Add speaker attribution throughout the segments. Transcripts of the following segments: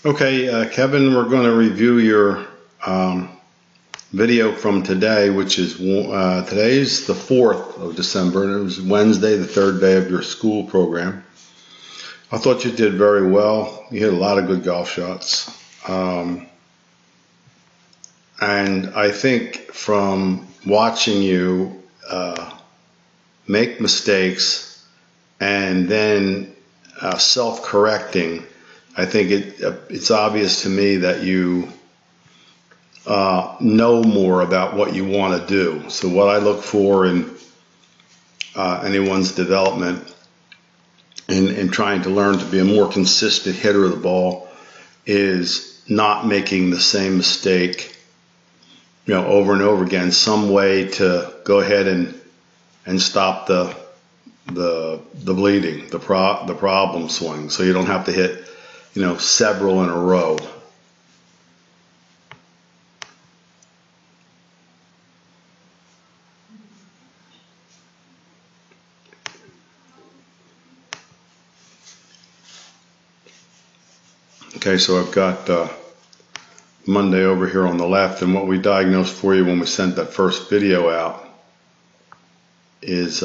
Speaker 1: Okay, Kevin, we're going to review your video from today, which is today's the 4th of December, and it was Wednesday, the third day of your school program. I thought you did very well. You hit a lot of good golf shots. And I think from watching you make mistakes and then self-correcting, I think it's obvious to me that you know more about what you want to do. So what I look for in anyone's development in trying to learn to be a more consistent hitter of the ball is not making the same mistake, over and over again. Some way to go ahead and stop the bleeding, the problem swing, so you don't have to hit several in a row. Okay, so I've got Monday over here on the left, and what we diagnosed for you when we sent that first video out is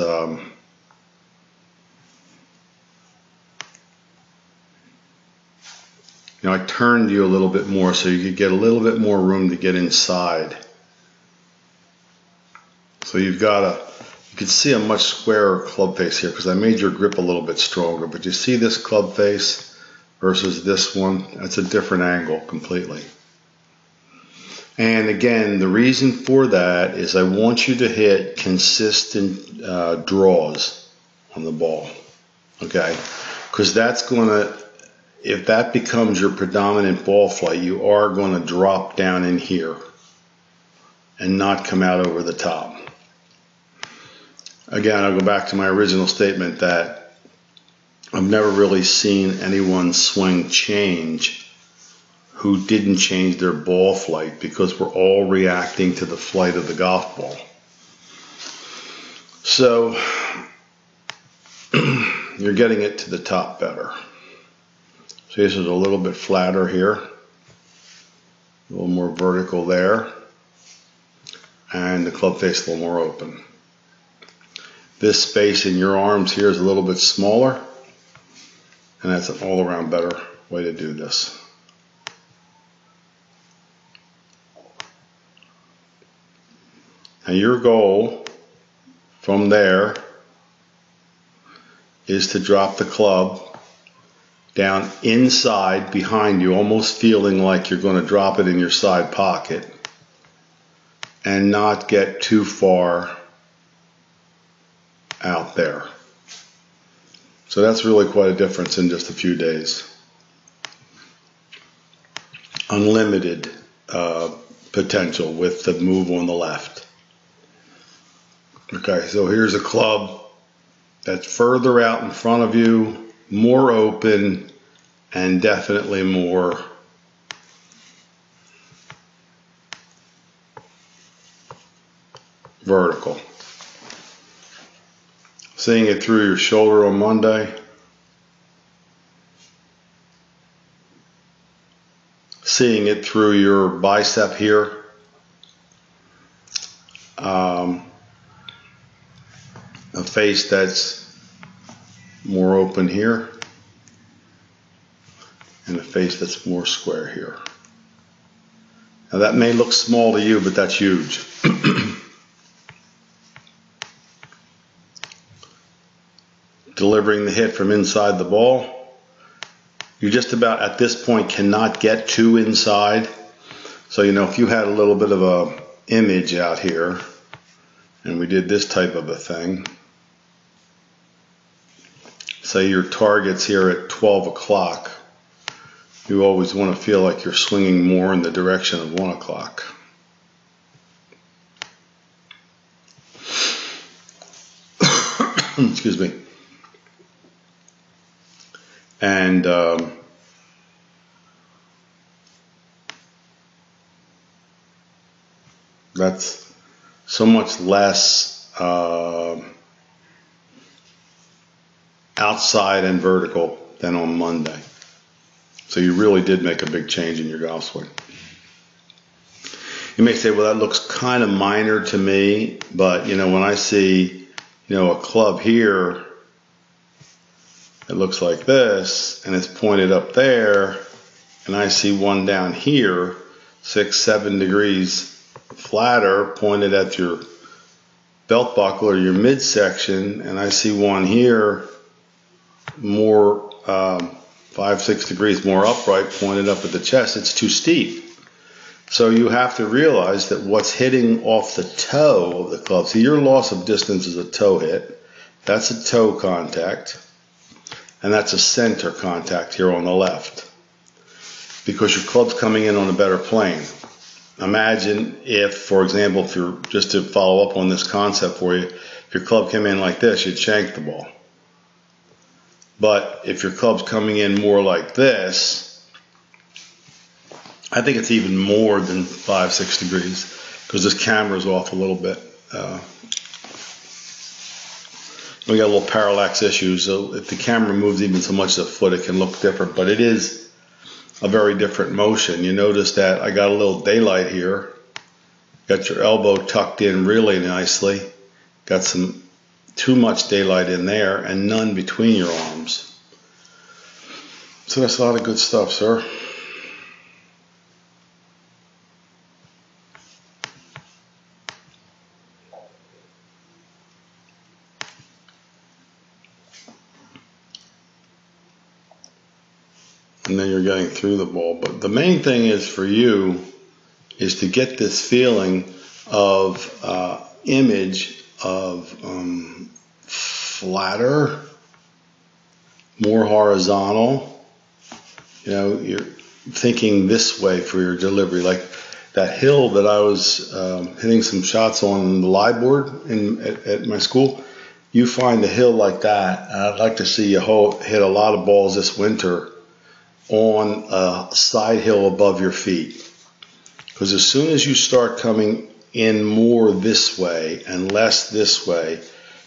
Speaker 1: I turned you a little bit more so you could get a little bit more room to get inside. So you can see a much squarer club face here because I made your grip a little bit stronger. But you see this club face versus this one? That's a different angle completely. And again, the reason for that is I want you to hit consistent draws on the ball. Okay? Because that's going to, if that becomes your predominant ball flight, you are going to drop down in here and not come out over the top. Again, I'll go back to my original statement that I've never really seen anyone swing change who didn't change their ball flight, because we're all reacting to the flight of the golf ball. So you're getting it to the top better. So this is a little bit flatter here, a little more vertical there, and the club face a little more open. This space in your arms here is a little bit smaller, and that's an all-around better way to do this. And your goal from there is to drop the club down inside behind you, almost feeling like you're going to drop it in your side pocket, and not get too far out there. So that's really quite a difference in just a few days. Unlimited potential with the move on the left. Okay, so here's a club that's further out in front of you, more open, and definitely more vertical. Seeing it through your shoulder on Monday. Seeing it through your bicep here. A face that's more open here, and a face that's more square here. Now that may look small to you, but that's huge. Delivering the hit from inside the ball. You just about at this point cannot get too inside. So if you had a little bit of a image out here and we did this type of a thing, say your target's here at 12 o'clock, you always want to feel like you're swinging more in the direction of 1 o'clock. Excuse me. And that's so much less outside and vertical than on Monday. So you really did make a big change in your golf swing. You may say, well, that looks kind of minor to me, but when I see, a club here, it looks like this, and it's pointed up there, and I see one down here, 6-7 degrees flatter, pointed at your belt buckle or your midsection, and I see one here more 5-6 degrees more upright, pointed up at the chest. It's too steep. So you have to realize that what's hitting off the toe of the club, see, your loss of distance is a toe hit. That's a toe contact. And that's a center contact here on the left. Because your club's coming in on a better plane. Imagine if, for example, if you're, just to follow up on this concept for you, if your club came in like this, you'd shank the ball. But if your club's coming in more like this, I think it's even more than 5-6 degrees because this camera's off a little bit. We got a little parallax issues, so if the camera moves even so much as a foot, it can look different, but it is a very different motion. You notice that I got a little daylight here. Got your elbow tucked in really nicely. Got some too much daylight in there and none between your arms. So that's a lot of good stuff, sir. And then you're getting through the ball. But the main thing is for you is to get this feeling of image of flatter, more horizontal. You're thinking this way for your delivery. Like that hill that I was hitting some shots on the lie board at my school. You find a hill like that, and I'd like to see you hit a lot of balls this winter on a side hill above your feet. Because as soon as you start coming in more this way and less this way,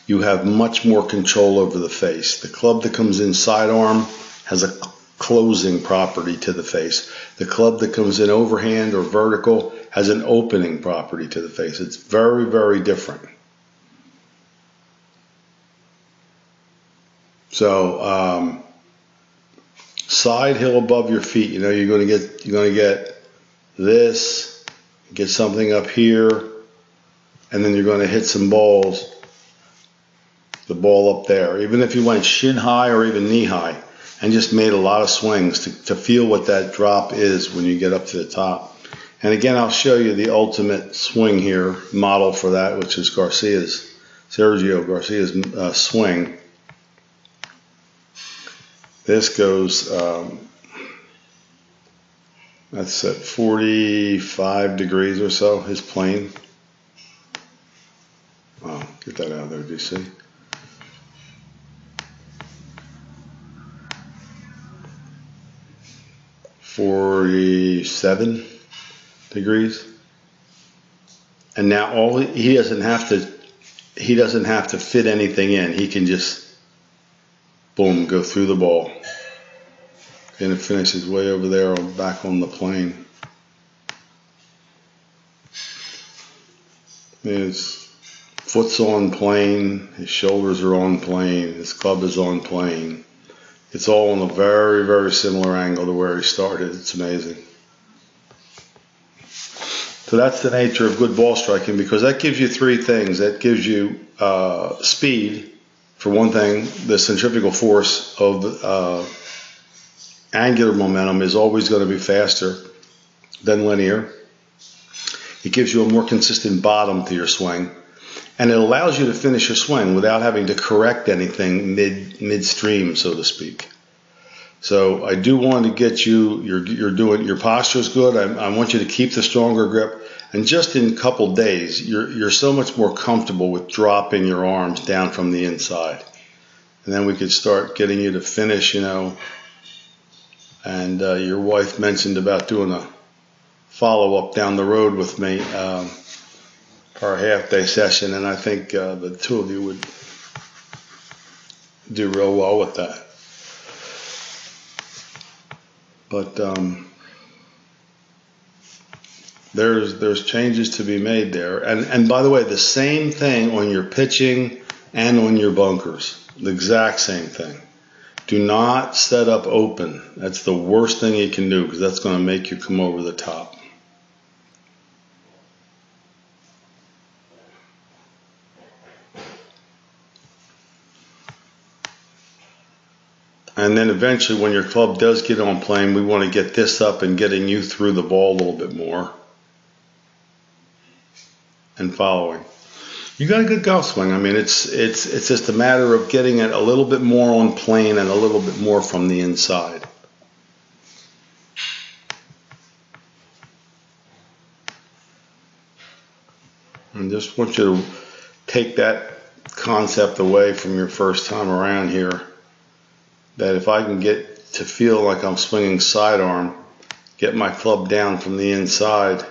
Speaker 1: you have much more control over the face. The club that comes in sidearm has a closing property to the face. The club that comes in overhand or vertical has an opening property to the face. It's very, very different. So, side hill above your feet, you're going to get this, get something up here, and then you're going to hit some balls, the ball up there. Even if you went shin high or even knee high and just made a lot of swings to feel what that drop is when you get up to the top. And again, I'll show you the ultimate swing here, model for that, which is Sergio Garcia's swing. This goes, that's at 45 degrees or so, his plane. Wow, get that out of there, do you see? "47 degrees. And now he doesn't have to fit anything in. He can just boom, go through the ball. And it finishes way over there back on the plane. His foot's on plane, his shoulders are on plane, his club is on plane. It's all on a very, very similar angle to where he started. It's amazing. So that's the nature of good ball striking, because that gives you three things. That gives you speed. For one thing, the centrifugal force of angular momentum is always going to be faster than linear. It gives you a more consistent bottom to your swing, and it allows you to finish your swing without having to correct anything midstream, so to speak. So I do want to get you, your posture is good. I want you to keep the stronger grip. And just in a couple days, you're so much more comfortable with dropping your arms down from the inside. And then we could start getting you to finish, And your wife mentioned about doing a follow-up down the road with me for a half-day session. And I think the two of you would do real well with that. But there's changes to be made there. And by the way, the same thing on your pitching and on your bunkers. The exact same thing. Do not set up open. That's the worst thing you can do, because that's going to make you come over the top. And then eventually, when your club does get on plane, we want to get this up and getting you through the ball a little bit more and following. You got a good golf swing. I mean, it's just a matter of getting it a little bit more on plane and a little bit more from the inside. And just want you to take that concept away from your first time around here, that if I can get to feel like I'm swinging sidearm, get my club down from the inside,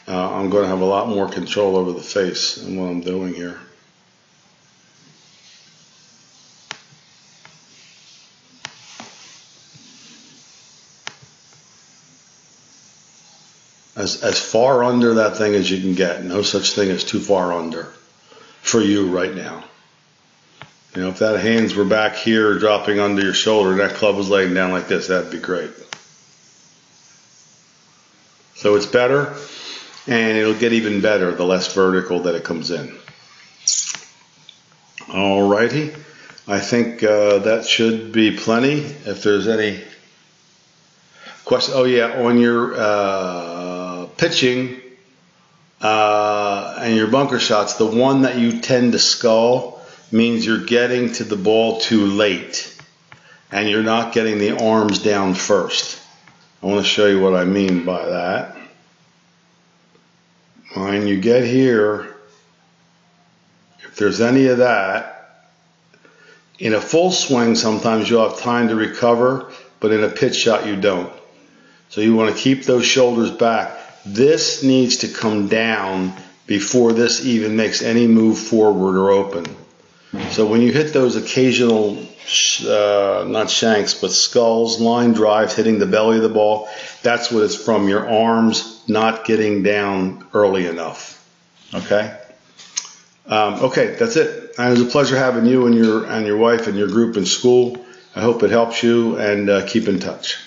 Speaker 1: I'm going to have a lot more control over the face in what I'm doing here. As far under that thing as you can get. No such thing as too far under for you right now. You know, if that hands were back here dropping under your shoulder and that club was laying down like this, that'd be great. So it's better, and it'll get even better the less vertical that it comes in. Alrighty, I think that should be plenty. If there's any question, oh yeah, on your pitching and your bunker shots, the one that you tend to scull means you're getting to the ball too late and you're not getting the arms down first. I want to show you what I mean by that. When you get here, if there's any of that, in a full swing sometimes you'll have time to recover, but in a pitch shot you don't. So you want to keep those shoulders back. This needs to come down before this even makes any move forward or open. So when you hit those occasional, not shanks, but sculls, line drives, hitting the belly of the ball, that's what it's from, your arms not getting down early enough. Okay? Okay, that's it. It was a pleasure having you and your wife and your group in school. I hope it helps you, and keep in touch.